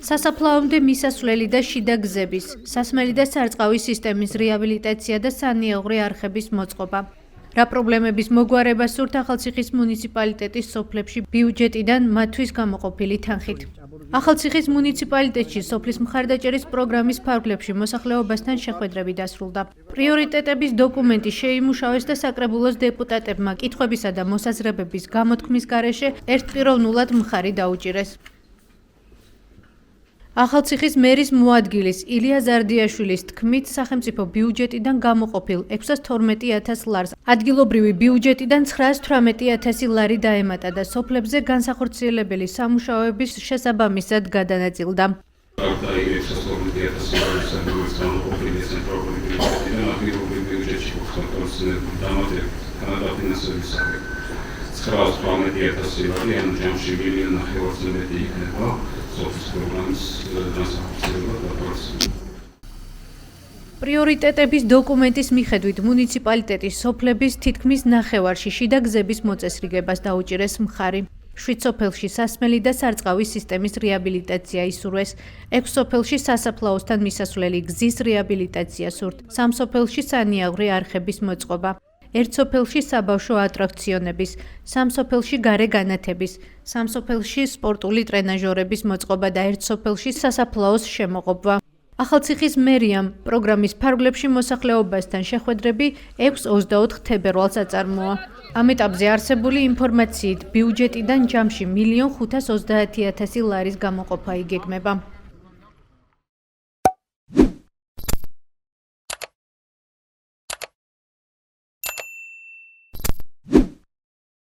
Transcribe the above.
სასაფლაომდე მისასვლელი და შიდა გზების, სასმელი და სარწყავი სისტემის რეაბილიტაცია და სანიაღვრე არხების მოწყობა. რა პრობლემების მოგვარება სურთ ახალციხის მუნიციპალიტეტის სოფლებში ბიუჯეტიდან მათთვის გამოყოფილი თანხით. ახალციხის მუნიციპალიტეტში სოფლის მხარდაჭერის პროგრამის ფარგლებში მოსახლეობასთან შეხვედრები დასრულდა. პრიორიტეტების დოკუმენტი შეიმუშავეს და საკრებულოს დეპუტატებმა კითხვებისა და მოსაზრებების გამოთქმის გარეშე ერთპიროვნულად მხარი დაუჭირეს. ახალციხის მერის მოადგილის ილია ზარდიაშვილის თქმით, სახელმწიფო ბიუჯეტიდან გამოყოფილ 612,000 ლარს ადგილობრივი ბიუჯეტიდან 918,000 ლარი დაემატა და სოფლებზე განსახორციელებელი სამუშაოების შესაბამისად გადანაწილდა. პრიორიტეტების დოკუმენტის მიხედვით მუნიციპალიტეტის სოფლების თითქმის ნახევარში შიდა გზების მოწესრიგებას დაუჭირეს მხარი. 7 სოფელში სასმელი და სარწყავი სისტემის რეაბილიტაცია ისურვეს, 6 სოფელში სასაფლაოსთან მისასვლელი გზის რეაბილიტაცია სურთ, 3 სოფელში სანიაღვრე არხების მოწყობა. 1 სოფელში საბავშვო ატრაქციონების, 3 სოფელში გარე განათების, 3 სოფელში სპორტული ტრენაჟორების მოწყობა და 1 სოფელში სასაფლაოს შემოღობა. ახალციხის მერიამ პროგრამის ფარგლებში მოსახლეობასთან შეხვედრები 6-24 თებერვალს აწარმოა. ამ ეტაპზე არსებული ინფორმაციით ბიუჯეტიდან ჯამში 1,530,000 ლარის გამოყოფა იგეგმება.